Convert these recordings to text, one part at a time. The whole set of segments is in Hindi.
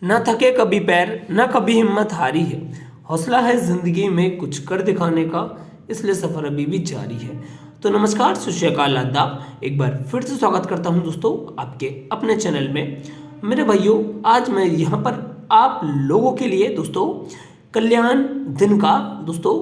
न थके कभी पैर न कभी हिम्मत हारी है, हौसला है जिंदगी में कुछ कर दिखाने का, इसलिए सफर अभी भी जारी है। तो नमस्कार, सत श्री अकाल, आदाब। एक बार फिर से स्वागत करता हूं दोस्तों आपके अपने चैनल में। मेरे भाइयों, आज मैं यहां पर आप लोगों के लिए दोस्तों कल्याण दिन का दोस्तों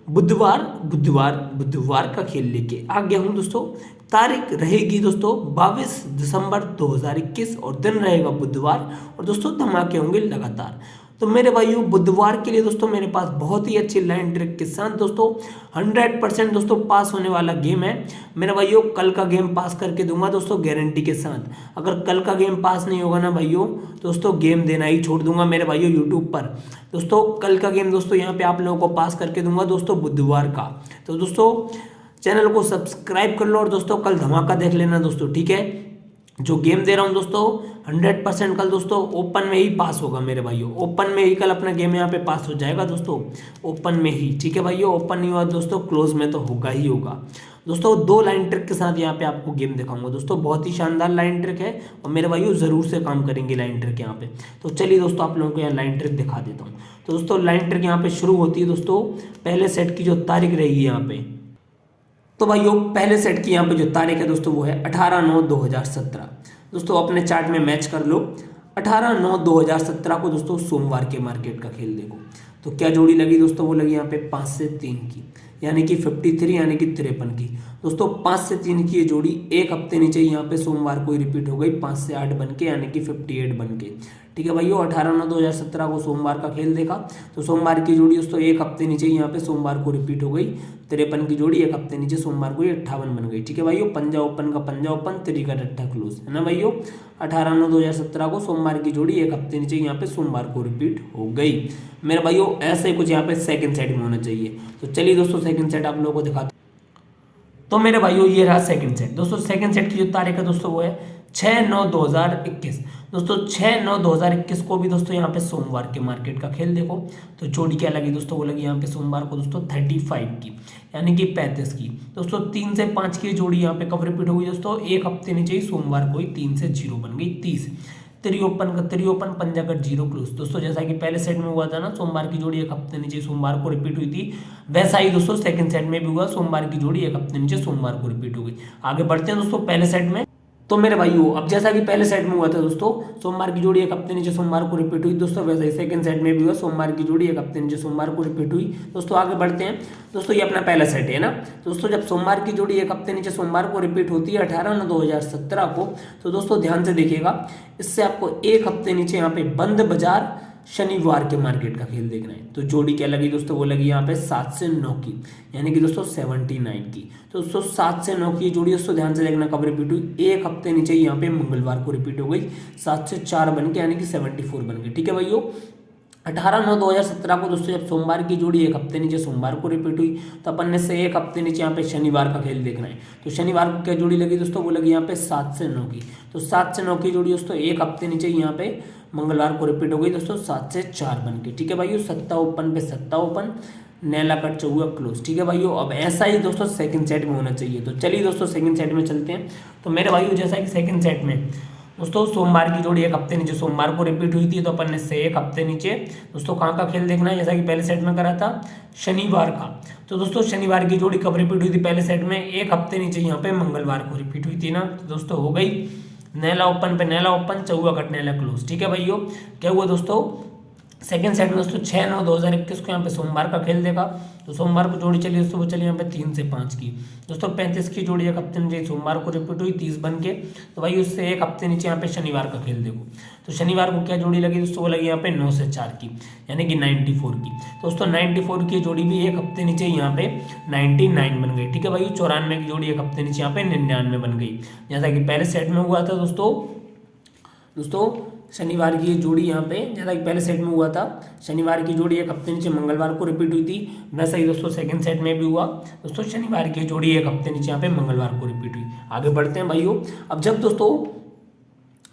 बुधवार बुधवार बुधवार का खेल लेके आ गया हूं दोस्तों। तारीख रहेगी दोस्तों 22 दिसंबर 2021 और दिन रहेगा बुधवार। और दोस्तों धमाके होंगे लगातार। तो मेरे भाइयों, बुधवार के लिए दोस्तों मेरे पास बहुत ही अच्छी लाइन ट्रिक के साथ दोस्तों 100% दोस्तों पास होने वाला गेम है। मेरे भाइयों, कल का गेम पास करके दूंगा दोस्तों गारंटी के साथ। अगर कल का गेम पास नहीं होगा ना भाइयों, दोस्तों गेम देना ही छोड़ दूंगा मेरे भाइयों यूट्यूब पर। दोस्तों कल का गेम दोस्तों यहाँ पे आप लोगों को पास करके दूंगा दोस्तों बुधवार का। तो दोस्तों चैनल को सब्सक्राइब कर लो और दोस्तों कल धमाका देख लेना दोस्तों, ठीक है। जो गेम दे रहा हूँ दोस्तों 100% कल दोस्तों ओपन में ही पास होगा मेरे भाइयों। ओपन में ही कल अपना गेम यहाँ पे पास हो जाएगा दोस्तों, ओपन में ही, ठीक है भाइयों। ओपन नहीं हुआ दोस्तों, क्लोज में तो होगा ही होगा दोस्तों। 2 लाइन ट्रिक के साथ यहाँ पे आपको गेम दिखाऊंगा दोस्तों, बहुत ही शानदार लाइन ट्रिक है और मेरे भाइयों जरूर से काम करेंगे लाइन ट्रिक यहाँ पे। तो चलिए दोस्तों आप लोगों को यहाँ लाइन ट्रिक दिखा देता हूँ। तो दोस्तों लाइन ट्रिक यहाँ पे शुरू होती है दोस्तों पहले सेट की जो तारीख रहेगी यहाँ पे। तो भाइयों पहले सेट की यहाँ पे जो तारीख है दोस्तों वो है 18/9/2017। दोस्तों अपने चार्ट में मैच कर लो 18/9/2017 को दोस्तों सोमवार के मार्केट का खेल देखो। तो क्या जोड़ी लगी दोस्तों, वो लगी यहाँ पे 5 से 3 की, यानी कि 53 यानी कि 53 की। दोस्तों 5 से 3 की ये जोड़ी एक हफ्ते नीचे यहाँ पे सोमवार को ही रिपीट हो गई 5 से 8 बन के, यानी कि 58 बन के, ठीक है भाइयों। 18/9/2017 को सोमवार का खेल देखा तो सोमवार की जोड़ी दोस्तों एक हफ्ते नीचे यहाँ पे सोमवार को रिपीट हो गई 53 की जोड़ी, एक हफ्ते नीचे सोमवार को 58 बन गई, ठीक है भाइयों। पंजा ओपन का पंजा ओपन, 3 का रट्टा क्लोज, है ना भाइयों। 18/9/2017 को सोमवार की जोड़ी एक हफ्ते नीचे यहाँ पे सोमवार को रिपीट हो गई मेरे भाइयों। ऐसे कुछ यहाँ पे सेकंड सेट में होना चाहिए। तो चलिए दोस्तों सेकंड सेट आप लोगों को दिखाते। तो मेरे भाइयों ये रहा सेकंड सेट। दोस्तों सेकंड सेट की जो तारीख है दोस्तों वो है 6/9/2021। दोस्तों 6/9/2021 को भी दोस्तों यहाँ पे सोमवार के मार्केट का खेल देखो। तो जोड़ी क्या लगी दोस्तों, वो लगी यहाँ पे सोमवार को दोस्तों 35 की, यानी कि 35 की। दोस्तों 3 से 5 की जोड़ी यहाँ पे कब रिपीट होगी दोस्तों, एक हफ्ते नीचे ही सोमवार को ही 3 से 0 बन गई 30। 3 ओपन का 3 ओपन, पंजा का 0 क्लोज। दोस्तों जैसा कि पहले सेट में हुआ था ना, सोमवार की जोड़ी एक हफ्ते नीचे सोमवार को रिपीट हुई थी, वैसा ही दोस्तों सेकंड सेट में भी हुआ। सोमवार की जोड़ी एक हफ्ते नीचे सोमवार को रिपीट हो गई। आगे बढ़ते हैं दोस्तों पहले सेट में। तो मेरे भाइयों अब जैसा कि पहले सेट में हुआ था दोस्तों सोमवार की जोड़ी एक हफ्ते नीचे सोमवार को रिपीट हुई दोस्तों, वैसे ही सेकंड सेट में भी हुआ, सोमवार की जोड़ी एक हफ्ते नीचे सोमवार को रिपीट हुई दोस्तों। आगे बढ़ते हैं दोस्तों, ये अपना पहला सेट है ना। दोस्तों जब सोमवार की जोड़ी एक हफ्ते नीचे सोमवार को रिपीट होती है 18/9/2017 को, तो दोस्तों ध्यान से देखिएगा, इससे आपको एक हफ्ते नीचे यहाँ पे बंद बाजार शनिवार के मार्केट का खेल देखना है। तो जोड़ी क्या लगी दोस्तों, वो लगी यहाँ पे 7 से 9 की, यानी कि दोस्तों 79 की। तो दोस्तों 7 से 9 की जोड़ी दोस्तों ध्यान से देखना कब रिपीट हुई, एक हफ्ते नीचे यहाँ पे मंगलवार को रिपीट हो गई 7 से 4 बन के, यानी कि 74 बन गई, ठीक है भाइयों। 18/9/2017 को दोस्तों जब सोमवार की जोड़ी एक हफ्ते नीचे सोमवार को रिपीट हुई, तो अपन ने से एक हफ्ते नीचे यहाँ पे शनिवार का खेल देखना है। तो शनिवार को क्या जोड़ी लगी दोस्तों, वो लगी यहाँ पे 7 से 9 की। तो 7 से 9 की जोड़ी दोस्तों एक हफ्ते नीचे यहाँ पे मंगलवार को रिपीट हो गई दोस्तों 7 से 4 बन के, ठीक है भाइयों। 7 ओपन पे 7 ओपन, नैला कट चौगा क्लोज, ठीक है भाइयों। अब ऐसा ही दोस्तों सेकंड सेट में होना चाहिए। तो चलिए दोस्तों सेकंड सेट में चलते हैं। तो मेरे भाइयों जैसा कि सेकंड सेट में दोस्तों सोमवार की जोड़ी एक हफ्ते नीचे सोमवार को रिपीट हुई थी, तो अपन ने से एक हफ्ते नीचे दोस्तों कहाँ का खेल देखना है, जैसा कि पहले सेट में करा था शनिवार का। तो दोस्तों शनिवार की जोड़ी कब रिपीट हुई थी पहले सेट में, एक हफ्ते नीचे यहाँ पे मंगलवार को रिपीट हुई थी ना। तो दोस्तों हो गई नैला ओपन पे नैला ओपन, चौगा कट नैला क्लोज, ठीक है भाइयों। क्या हुआ दोस्तों सेकंड सेट में दोस्तों 6/9/2021 को यहाँ पे सोमवार का खेल देखा। तो सोमवार को जोड़ी चली दोस्तों, वो चली यहाँ पे 3 से 5 की। दोस्तों 35 की जोड़ी एक हफ्ते नीचे सोमवार को रिपीट हुई 30 बन के। तो भाई उससे एक हफ्ते नीचे यहाँ पे शनिवार का खेल देखो। तो शनिवार को क्या जोड़ी लगी दोस्तों, वो लगी यहाँ पे 9 से 4 की, यानी कि 94 की। दोस्तों 94 की जोड़ी भी एक हफ्ते नीचे यहाँ पे 99 बन गई, ठीक है भाई। 94 की जोड़ी एक हफ्ते नीचे यहाँ पे 99 बन गई, जैसा कि पहले सेट में हुआ था दोस्तों शनिवार की जोड़ी यहाँ पे, जैसा कि पहले सेट में हुआ था शनिवार की जोड़ी एक हफ्ते नीचे मंगलवार को रिपीट हुई थी, वैसा ही दोस्तों सेकंड सेट में भी हुआ दोस्तों शनिवार की जोड़ी एक हफ्ते नीचे यहाँ पे मंगलवार को रिपीट हुई। आगे बढ़ते हैं भाइयों। अब जब दोस्तों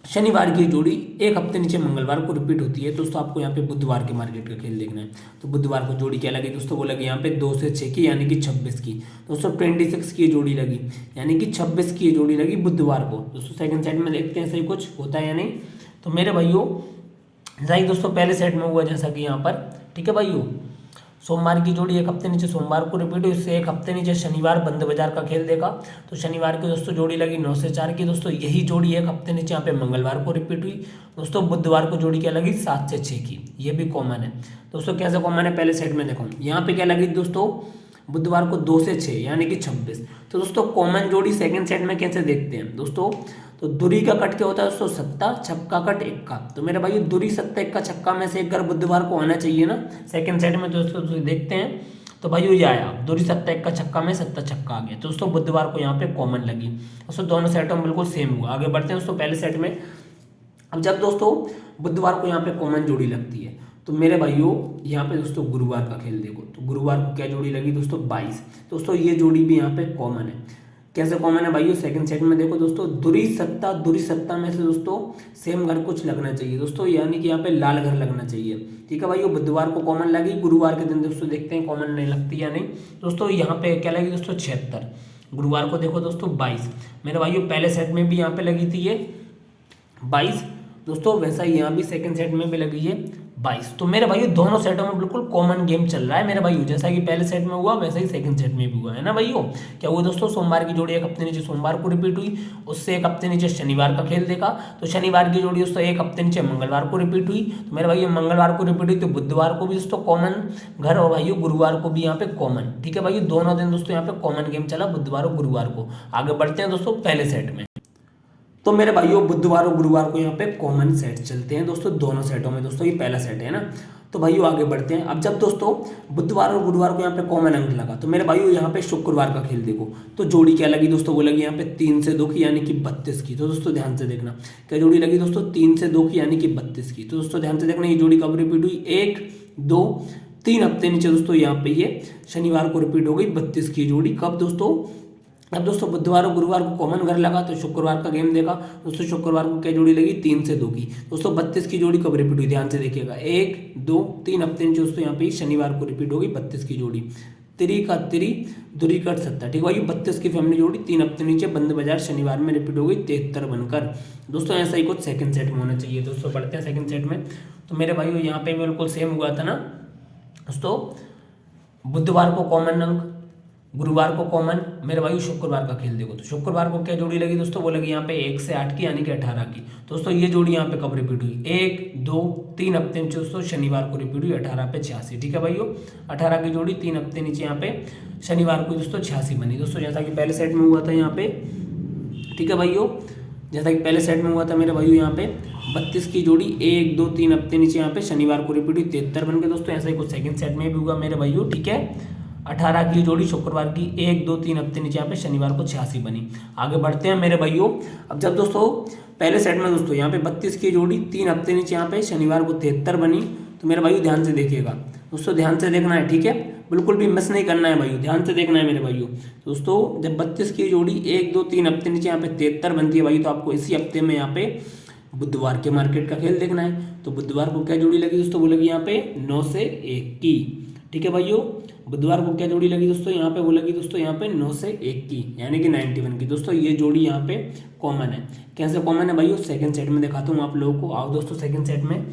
शनिवार की जोड़ी एक हफ्ते नीचे मंगलवार को रिपीट होती है, दोस्तों आपको यहाँ पे बुधवार के मार्केट का खेल देखना है। तो बुधवार को जोड़ी क्या लगी दोस्तों, वो लगी यहाँ पे 2 से 6 की, यानी कि 26 की। दोस्तों 26 की जोड़ी लगी, यानी कि 26 की जोड़ी लगी बुधवार को। दोस्तों सेकंड सेट में देखते हैं सही कुछ होता है या नहीं। तो मेरे भाइयों जैसा कि दोस्तों पहले सेट में हुआ, जैसा कि यहाँ पर, ठीक है भाइयों, सोमवार की जोड़ी एक हफ्ते नीचे सोमवार को रिपीट हुई, इससे एक हफ्ते नीचे शनिवार बंद बाजार का खेल देखा। तो शनिवार की दोस्तों जोड़ी लगी 9 से 4 की। दोस्तों यही जोड़ी एक हफ्ते नीचे यहाँ पे मंगलवार को रिपीट हुई। दोस्तों बुधवार को जोड़ी क्या लगी 7 से 6 की, ये भी कॉमन है। दोस्तों कैसे कॉमन है, पहले सेट में देखो, यहाँ पे क्या लगी दोस्तों, बुधवार को 2 से 6 यानी कि 26। तो दोस्तों कॉमन जोड़ी सेकंड सेट में कैसे देखते हैं दोस्तों, तो दुरी का कट क्या होता है दोस्तों, सत्ता, छक्का कट इक्का। तो मेरे भाई दुरी सत्ता इक्का छक्का में से एक घर बुधवार को आना चाहिए ना सेकंड सेट में। दोस्तों देखते हैं, तो भाई ये आया, दुरी सत्ता इक्का छक्का में सत्ता छक्का आ गया। तो दोस्तों बुधवार को यहाँ पे कॉमन लगी। दोस्तों दोनों सेटों में बिल्कुल सेम हुआ। आगे बढ़ते हैं दोस्तों पहले सेट में। अब जब दोस्तों बुधवार को यहाँ पे कॉमन जोड़ी लगती है, तो मेरे भाइयों यहाँ पे दोस्तों गुरुवार का खेल देखो, तो गुरुवार को क्या जोड़ी लगी दोस्तों 22। दोस्तों ये जोड़ी भी यहाँ पे कॉमन है। कैसे कॉमन है भाइयों, सेकंड सेट में देखो दोस्तों, दुरी सत्ता में से दोस्तों सेम घर कुछ लगना चाहिए दोस्तों, यानी कि यहाँ पे लाल घर लगना चाहिए। ठीक है भाइयों, बुधवार को कॉमन लगी, गुरुवार के दिन दोस्तों देखते हैं कॉमन नहीं लगती या नहीं। दोस्तों यहाँ पे क्या लगी दोस्तों 76, गुरुवार को देखो दोस्तों 22। मेरे भाइयों पहले सेट में भी यहाँ पे लगी थी ये 22 दोस्तों, वैसा ही यहाँ भी सेकंड सेट में भी लगी है 22। तो मेरे भाइयों दोनों सेटों में बिल्कुल कॉमन गेम चल रहा है मेरे भाइयों, जैसा कि पहले सेट में हुआ वैसा ही सेकंड सेट में भी हुआ है ना भाइयों। क्या हुआ दोस्तों, सोमवार की जोड़ी एक हफ्ते नीचे सोमवार को रिपीट हुई, उससे एक हफ्ते नीचे शनिवार का खेल देखा। तो शनिवार की जोड़ी दोस्तों एक हफ्ते नीचे मंगलवार को रिपीट हुई। तो मेरे भाइयों मंगलवार को रिपीट हुई तो बुधवार को भी दोस्तों कॉमन घर, और भाइयों गुरुवार को भी यहाँ पे कॉमन। ठीक है भाइयों, दोनों दिन दोस्तों यहाँ पे कॉमन गेम चला, बुधवार और गुरुवार को। आगे बढ़ते हैं दोस्तों पहले सेट में। तो मेरे भाइयों बुधवार और गुरुवार को यहाँ पे कॉमन सेट चलते हैं दोस्तों दोनों सेटों में। दोस्तों ये पहला सेट है ना। तो भाइयों आगे बढ़ते हैं। अब जब दोस्तों बुधवार और गुरुवार को यहाँ पे कॉमन अंक लगा, तो मेरे भाइयों यहाँ पे शुक्रवार का खेल देखो, तो जोड़ी क्या लगी दोस्तों, वो लगी यहाँ पे 3 से 2 की यानी कि 32 की। तो दोस्तों ध्यान से देखना, क्या जोड़ी लगी दोस्तों 3 से 2 की यानी कि 32 की। तो दोस्तों ध्यान से देखना, ये जोड़ी कब रिपीट हुई, 1 2 3 हफ्ते नीचे दोस्तों यहाँ पे ये शनिवार को रिपीट हो गई 32 की जोड़ी। कब दोस्तों, अब दोस्तों बुधवार और गुरुवार को कॉमन घर लगा, तो शुक्रवार का गेम देखा। दोस्तों शुक्रवार को क्या जोड़ी लगी 3 से 2 की। दोस्तों 32 की जोड़ी कब रिपीट हुई, ध्यान से देखिएगा, 1 2 3 हफ्ते नीचे दोस्तों यहाँ पे शनिवार को रिपीट होगी 32 की जोड़ी। तिरी का तिरी दुरी कट सत्ता, ठीक है भाई, 32 की फैमिली जोड़ी 3 हफ्ते नीचे बंद बाजार शनिवार में रिपीट हो गई 73 बनकर। दोस्तों ऐसा ही कुछ सेकंड सेट में होना चाहिए। दोस्तों पढ़ते हैं सेकंड सेट में। तो मेरे भाइयों यहाँ पे बिल्कुल सेम हुआ था ना दोस्तों, बुधवार को कॉमन अंक, गुरुवार को कॉमन, मेरे भाई शुक्रवार का खेल देखो, तो शुक्रवार को क्या जोड़ी लगी दोस्तों, वो लगी यहाँ पे 1 से 8 की यानी कि 18 की। दोस्तों ये जोड़ी यहाँ पे कब रिपीट हुई, 1 2 3 हफ्ते नीचे दोस्तों शनिवार को रिपीट हुई 18 पे 86। ठीक है भाइयों, 18 की जोड़ी 3 हफ्ते नीचे यहाँ पे शनिवार को दोस्तों 86 बनी। दोस्तों जैसा कि पहले सेट में हुआ था यहाँ पे, ठीक है भाइयों, जैसा कि पहले सेट में हुआ था मेरे भाइयों यहाँ पे 32 की जोड़ी 1 2 3 हफ्ते नीचे यहाँ पे शनिवार को रिपीट हुई 73 बन के। दोस्तों ऐसा ही कुछ सेकंड सेट में भी हुआ मेरे भाइयों, ठीक है, 18 की जोड़ी शुक्रवार की 1 2 3 हफ्ते नीचे यहाँ पे शनिवार को 86 बनी। आगे बढ़ते हैं मेरे भाइयों। अब जब दोस्तों पहले सेट में दोस्तों यहाँ पे 32 की जोड़ी 3 हफ्ते नीचे यहाँ पे शनिवार को 73 बनी। तो मेरे भाइयों ध्यान से देखिएगा दोस्तों, ध्यान से देखना है, ठीक है, बिल्कुल भी मिस नहीं करना है भाइयों, ध्यान से देखना है मेरे भाइयों। दोस्तों जब 32 की जोड़ी 1 2 3 हफ्ते नीचे यहाँ पे 73 बनती है भाई, तो आपको इसी हफ्ते में यहाँ पे बुधवार के मार्केट का खेल देखना है। तो बुधवार को क्या जोड़ी लगी दोस्तों, वो लगी यहाँ पे 9 से 1 की। ठीक है भाइयों, बुधवार को क्या जोड़ी लगी दोस्तों यहाँ पे, वो लगी दोस्तों यहाँ पे 9 से 1 की यानी कि 91 की। दोस्तों ये जोड़ी यहाँ पे कॉमन है। कैसे कॉमन है भाइयों, सेकंड सेट में दिखाता हूँ आप लोगों को। आओ दोस्तों सेकंड सेट में।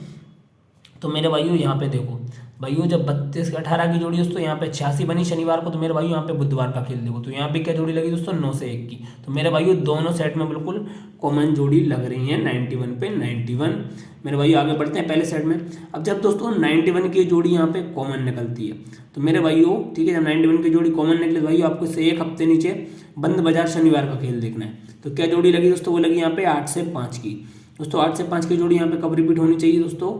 तो मेरे भाइयों यहाँ पे देखो भाइयों, जब 32 18 की जोड़ी दोस्तों यहाँ पे 86 बनी शनिवार को, तो मेरे भाइयों यहाँ पे बुधवार का खेल देखो, तो यहाँ पे क्या जोड़ी लगी दोस्तों 9 से 1 की। तो मेरे भाइयों दोनों सेट में बिल्कुल कॉमन जोड़ी लग रही है 91 पे 91। मेरे भाइयों आगे बढ़ते हैं पहले सेट में। अब जब दोस्तों 91 की जोड़ी यहाँ पे कॉमन निकलती है, तो मेरे भाइयों ठीक है, जब 91 की जोड़ी कॉमन निकले तो भाइयों आपको से एक हफ्ते नीचे बंद बाजार शनिवार का खेल देखना है। तो क्या जोड़ी लगी दोस्तों, वो लगी यहाँ पे 8 से 5 की। दोस्तों 8 से 5 की जोड़ी यहाँ पे कब रिपीट होनी चाहिए दोस्तों,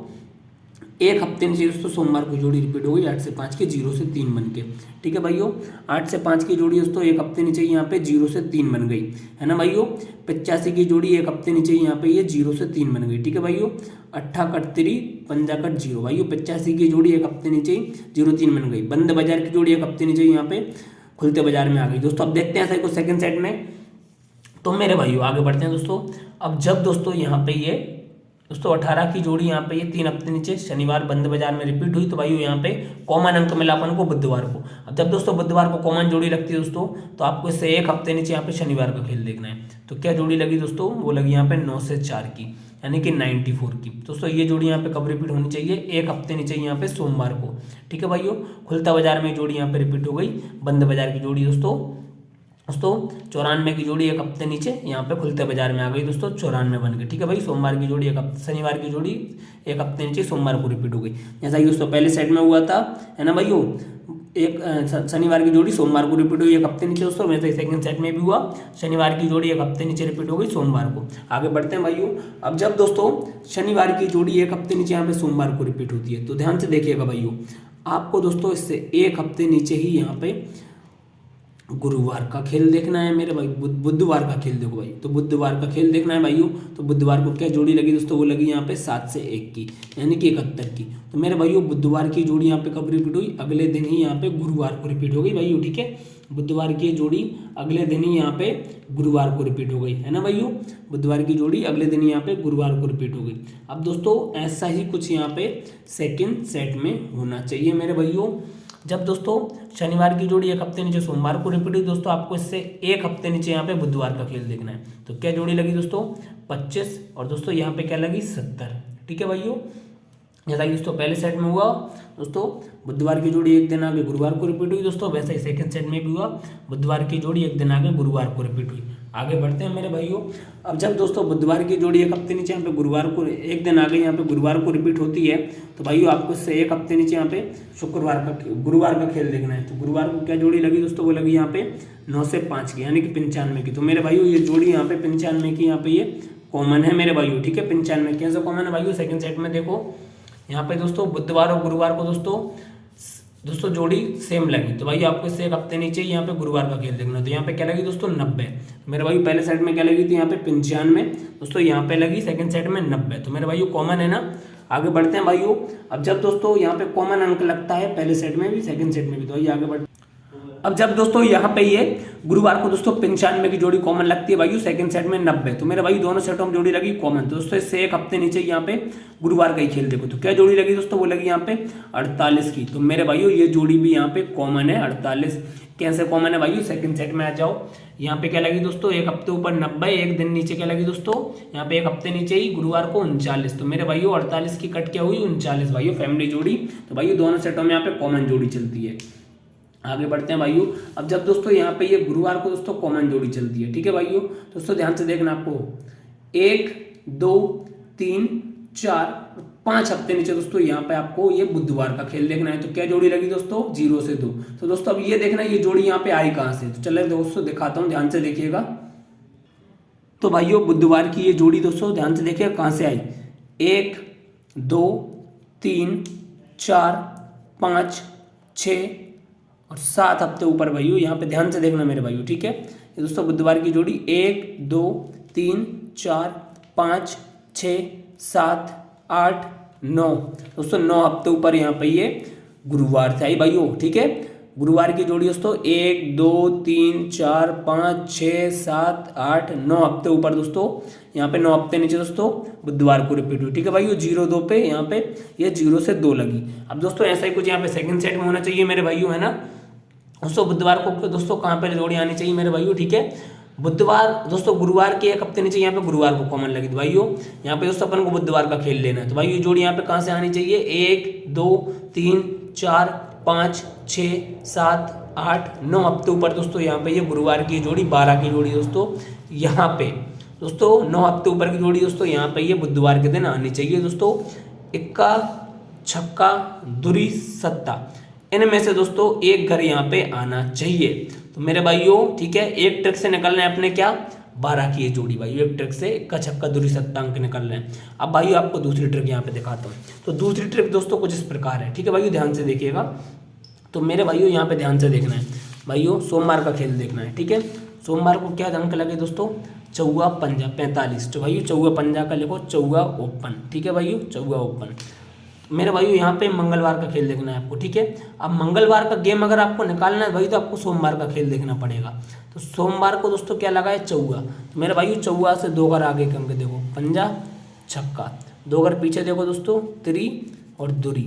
एक हफ्ते नीचे दोस्तों सोमवार को जोड़ी रिपीट हो गई 8 से 5 के 0 से 3 बन के। ठीक है भाइयों, 8 से 5 की जोड़ी दोस्तों एक हफ्ते नीचे यहाँ पे 0 से 3 बन गई, है ना भाइयों। 85 की जोड़ी एक हफ्ते नीचे यहाँ पे ये 0 से 3 बन गई। ठीक है भाइयों, 8 कट 3 पंजा कट 0 भाइयों, 85 की जोड़ी एक हफ्ते नीचे 0 3 बन गई। बंद बाजार की जोड़ी एक हफ्ते नीचे यहाँ पे खुलते बाजार में आ गई। दोस्तों अब देखते हैं ऐसा कुछ सेकंड सेट में। तो मेरे भाइयों आगे बढ़ते हैं दोस्तों। अब जब दोस्तों यहाँ पे ये दोस्तों 18 की जोड़ी यहाँ पे ये 3 हफ्ते नीचे शनिवार बंद बाजार में रिपीट हुई, तो भाई यहाँ पे कॉमन अंक मिला अपन को बुधवार को। अब जब दोस्तों बुधवार को कॉमन जोड़ी लगती है दोस्तों, तो आपको इससे एक हफ्ते नीचे यहाँ पे शनिवार का खेल देखना है। तो क्या जोड़ी लगी दोस्तों, वो लगी यहाँ पे 9 से 4 की यानी कि 94 की। दोस्तों ये जोड़ी यहाँ पे कब रिपीट होनी चाहिए, एक हफ्ते नीचे यहाँ पे सोमवार को। ठीक है भाइयों, खुलता बाजार में जोड़ी यहाँ पे रिपीट हो गई, बंद बाजार की जोड़ी दोस्तों 94 की जोड़ी एक हफ्ते नीचे यहाँ पे खुलते बाजार में आ गई दोस्तों, 94 बन गई। ठीक है भाई, सोमवार की जोड़ी एक हफ्ते, शनिवार की जोड़ी एक हफ्ते नीचे सोमवार को रिपीट हो गई। जैसा कि दोस्तों पहले सेट में हुआ था, है ना भाइयों, एक शनिवार की जोड़ी सोमवार को रिपीट हुई एक हफ्ते नीचे दोस्तों, वैसे ही सेकंड सेट में भी हुआ, शनिवार की जोड़ी एक हफ्ते नीचे रिपीट हो गई सोमवार को। आगे बढ़ते हैं भाइयों। अब जब दोस्तों शनिवार की जोड़ी एक हफ्ते नीचे यहाँ पे सोमवार को रिपीट होती है, तो ध्यान से देखिएगा भाइयों, आपको दोस्तों इससे एक हफ्ते नीचे ही यहाँ पे गुरुवार का खेल देखना है मेरे भाई, बुधवार का खेल देखो भाई, तो बुधवार का खेल देखना है भाइयों। तो बुधवार को क्या जोड़ी लगी दोस्तों, वो लगी यहाँ पे 7 से 1 की, यानी कि 71 की। तो मेरे भाइयों बुधवार की जोड़ी यहाँ पे कब रिपीट हुई, अगले दिन ही यहाँ पे गुरुवार को रिपीट हो गई भाइयों। ठीक है, बुधवार की जोड़ी अगले दिन ही यहाँ पे गुरुवार को रिपीट हो गई, है ना भाइयों, बुधवार की जोड़ी अगले दिन यहाँ पे गुरुवार को रिपीट हो गई। अब दोस्तों ऐसा ही कुछ यहाँ पे सेकेंड सेट में होना चाहिए मेरे भाइयों। जब दोस्तों शनिवार की जोड़ी एक हफ्ते नीचे सोमवार को रिपीट हुई दोस्तों, आपको इससे एक हफ्ते नीचे यहाँ पे बुधवार का खेल देखना है। तो क्या जोड़ी लगी दोस्तों, 25, और दोस्तों यहाँ पे क्या लगी, 70। ठीक है भाइयों, जैसा कि दोस्तों पहले सेट में हुआ दोस्तों, बुधवार की जोड़ी एक दिन आगे गुरुवार को रिपीट हुई दोस्तों, वैसे ही सेकंड सेट में भी हुआ, बुधवार की जोड़ी एक दिन आगे गुरुवार को रिपीट हुई। आगे बढ़ते हैं मेरे भाइयों। अब जब दोस्तों बुधवार की जोड़ी एक हफ्ते नीचे यहाँ पे गुरुवार को एक दिन आगे यहाँ पे गुरुवार को रिपीट होती है, तो भाइयों आपको इससे एक हफ्ते नीचे यहाँ पे गुरुवार का खेल देखना है। तो गुरुवार को क्या जोड़ी लगी दोस्तों, वो लगी यहाँ पे 9 से 5 की, यानी कि 95 की। तो मेरे भाइयों ये जोड़ी यहाँ पे 95 की यहाँ पे ये कॉमन है मेरे भाइयों। ठीक है, 95 कैसे कॉमन है भाइयों, सेकंड सेट में देखो यहाँ पे दोस्तों बुधवार और गुरुवार को दोस्तों जोड़ी सेम लगी, तो भाई आपको इससे एक हफ्ते नीचे ही यहाँ पे गुरुवार का खेल देखना। तो यहाँ पे क्या लगी दोस्तों, 90। मेरे भाई पहले सेट में क्या लगी थी यहाँ पे 95 दोस्तों, यहाँ पे लगी सेकंड सेट में 90। तो मेरे भाइयों कॉमन है ना। आगे बढ़ते हैं भाइयों। अब जब दोस्तों यहाँ पे कॉमन अंक लगता है पहले सेट में भी सेकंड सेट में भी, तो आगे बढ़ते। अब जब दोस्तों यहाँ पे ये गुरुवार को दोस्तों 95 की जोड़ी कॉमन लगती है भाइयों, सेकंड सेट में 90। तो मेरे भाई दोनों सेटों में जोड़ी लगी कॉमन, तो दोस्तों इससे एक हफ्ते नीचे यहाँ पे गुरुवार का ही खेल देखो। तो क्या जोड़ी लगी दोस्तों, वो लगी यहाँ पे 48 की। तो मेरे भाइयों ये जोड़ी भी यहाँ पे कॉमन है 48। कैसे कॉमन है भाइयों, सेकंड सेट में आ जाओ। यहाँ पे क्या लगी दोस्तों, एक हफ्ते ऊपर 90, एक दिन नीचे क्या लगी दोस्तों, यहाँ पे एक हफ्ते नीचे ही गुरुवार को 39। तो मेरे भाइयों 48 की कट क्या हुई, 39 भाइयों, फैमिली जोड़ी। तो भाइयों दोनों सेटों में यहाँ पे कॉमन जोड़ी चलती है। आगे बढ़ते हैं भाइयों। अब जब दोस्तों यहाँ पे ये गुरुवार को दोस्तों कॉमन जोड़ी चलती है, ठीक है भाइयों, दोस्तों ध्यान से देखना, आपको 1, 2, 3, 4, 5 हफ्ते नीचे दोस्तों यहाँ पे आपको ये बुधवार का खेल देखना है। तो क्या जोड़ी लगी दोस्तों, 0 से 2। तो दोस्तों अब ये देखना ये जोड़ी यहाँ पे आई कहाँ से, तो चलिए दोस्तों दिखाता हूँ, ध्यान से देखिएगा। तो भाइयों बुधवार की ये जोड़ी दोस्तों ध्यान से देखिएगा कहाँ से आई, 1, 2, 3, 4, 5, 6 और 7 हफ्ते ऊपर भाइयों, यहाँ पे ध्यान से देखना मेरे भाइयों। ठीक है, ये दोस्तों बुधवार की जोड़ी 1, 2, 3, 4, 5, 6, 7, 8, 9 दोस्तों 9 हफ्ते ऊपर यहाँ पे ये गुरुवार से आई भाइयों। ठीक है, गुरुवार की जोड़ी दोस्तों 1, 2, 3, 4, 5, 6, 7, 8, 9 हफ्ते ऊपर दोस्तों, यहाँ पे 9 हफ्ते नीचे दोस्तों बुधवार को रिपीट हुई। ठीक है भाइयों, 0, 2 पे यहाँ पे ये 0 से 2 लगी। अब दोस्तों ऐसा ही कुछ यहाँ पे सेकंड सेट में होना चाहिए मेरे भाइयों, है ना। दोस्तों बुधवार को दोस्तों कहाँ पे जोड़ी आनी चाहिए मेरे भाइयों, ठीक है, बुधवार दोस्तों गुरुवार के एक हफ्ते नीचे यहाँ पे गुरुवार को कॉमन लगी। तो भाइयों यहाँ पे दोस्तों अपन को बुधवार का खेल लेना है। तो भाइयों जोड़ी यहाँ पे कहाँ से आनी चाहिए, 1, 2, 3, 4, 5, 6, 7, 8, 9 हफ्ते ऊपर दोस्तों यहाँ पे ये गुरुवार की जोड़ी 12 की जोड़ी दोस्तों यहाँ पे दोस्तों 9 हफ्ते ऊपर की जोड़ी दोस्तों यहाँ पे ये बुधवार के दिन आनी चाहिए दोस्तों। इक्का, छक्का, दुरी, सत्ता, इनमें से दोस्तों एक घर यहाँ पे आना चाहिए। तो मेरे भाइयों ठीक है, एक ट्रिक से निकलना है अपने क्या, 12 की ये जोड़ी भाइयों, एक ट्रिक से इक्का, छक्का, दुरी, सत्ता अंक निकल रहे हैं। अब भाइयों आपको दूसरी ट्रिक यहाँ पे दिखाता हूँ। तो दूसरी ट्रिक दोस्तों कुछ इस प्रकार है, ठीक है भाइयों, ध्यान से देखिएगा। तो मेरे भाइयों यहाँ पे ध्यान से देखना है भाइयों, सोमवार का खेल देखना है। ठीक है, सोमवार को क्या अंक लगे दोस्तों, चौगा, पंजा, 45। तो भाइयों चौगा पंजा का लिखो, चौगा ओपन। ठीक है भाइयों, चौगा ओपन। मेरे भाइयों यहाँ पे मंगलवार का खेल देखना है आपको। ठीक है, अब मंगलवार का गेम अगर आपको निकालना है भाई, तो आपको सोमवार का खेल देखना पड़ेगा। तो सोमवार को दोस्तों क्या लगा है, चौगा। तो मेरे भाइयों चौगा से 2 घर आगे के अंक देखो, पंजा, छक्का, 2 घर पीछे देखो दोस्तों, तिरी और दुरी।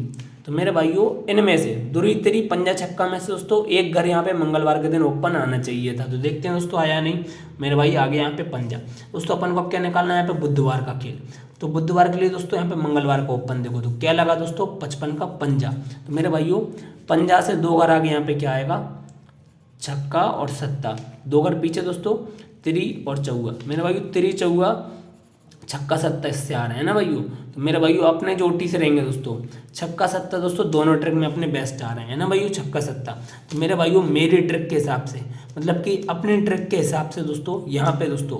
तो मेरे भाइयों इनमें से दुरी तिरी पंजा छक्का में से दोस्तों एक घर यहाँ पे मंगलवार के दिन ओपन आना चाहिए था। तो देखते हैं दोस्तों आया नहीं मेरे भाई, आगे यहाँ पे पंजा। दोस्तों अपन को अब क्या निकालना है यहाँ पे बुधवार का खेल। तो बुधवार के लिए दोस्तों यहाँ पे मंगलवार का ओपन देखो तो क्या लगा दोस्तों 55 का पंजा। तो मेरे भाइयों पंजा से 2 घर आगे यहाँ पे क्या आएगा छक्का और सत्ता, 2 घर पीछे दोस्तों तिरी और चौगा। मेरे भाइयों तिरी चौगा छक्का सत्ता इससे आ रहा है ना भाइयों। तो मेरे भाइयों अपने जो ओटी से रहेंगे दोस्तों छक्का सत्ता दोस्तों दोनों ट्रिक में अपने बेस्ट आ रहे हैं ना भाइयों छक्का सत्ता। तो मेरे भाइयों मेरी ट्रिक के हिसाब से मतलब कि अपनी ट्रिक के हिसाब से दोस्तों यहाँ पे दोस्तों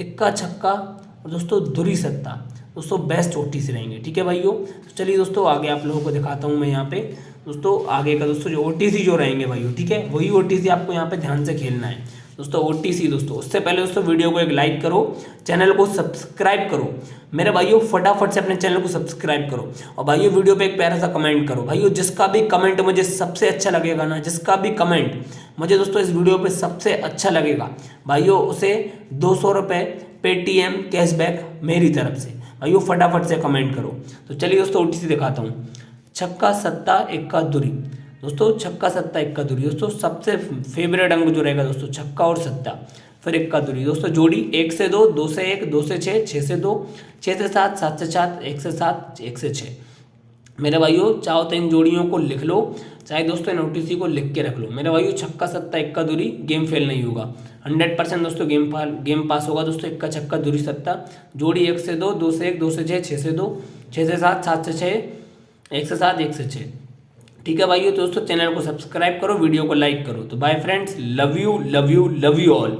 इक्का छक्का और दोस्तों धुरी सत्ता दोस्तों बेस्ट ओटी से रहेंगे। ठीक है भाइयों, तो चलिए दोस्तों आगे आप लोगों को दिखाता हूँ मैं यहाँ पे दोस्तों आगे का दोस्तों जो ओटीसी जो रहेंगे भाइयों। ठीक है, वही ओटीसी आपको यहाँ पे ध्यान से खेलना है दोस्तों ओटीसी। दोस्तों उससे पहले दोस्तों वीडियो को एक लाइक करो, चैनल को सब्सक्राइब करो मेरे भाइयों, फटाफट से अपने चैनल को सब्सक्राइब करो और भाइयों वीडियो पे एक प्यारा सा कमेंट करो भाइयों। जिसका भी कमेंट मुझे सबसे अच्छा लगेगा ना, जिसका भी कमेंट मुझे दोस्तों इस वीडियो पे सबसे अच्छा लगेगा भाइयों उसे 200 रुपये पेटीएम कैशबैक मेरी तरफ से भाइयों फटाफट से कमेंट करो। तो चलिए दोस्तों ओटीसी दिखाता हूँ। छक्का सत्ता इक्का दुरी दोस्तों, छक्का सत्ता इक्का दुरी दोस्तों सबसे फेवरेट अंक जो रहेगा दोस्तों छक्का और सत्ता, फिर इक्का दुरी दोस्तों जोड़ी 1 से 2, 2 से 1, 2 से 6, 6 से 2, 6 से 7, 7 से 7, 1 से 7, 1 से 6। मेरे भाइयों चाहो तो इन जोड़ियों को लिख लो, चाहे दोस्तों इन ओटीसी को लिख के रख लो। मेरे भाइयों छक्का सत्ता इक्का दुरी गेम फेल नहीं होगा, 100% दोस्तों गेम पास होगा दोस्तों। इक्का छक्का दुरी सत्ता जोड़ी 1 से 2, 2 से 1, 2 से 6, 6 से 2, 6 से 7, 7 से 6, 1 से 7, 1 से 6। ठीक है भाइयों, तो दोस्तों चैनल को सब्सक्राइब करो, वीडियो को लाइक करो। तो bye friends, love you love you love you all.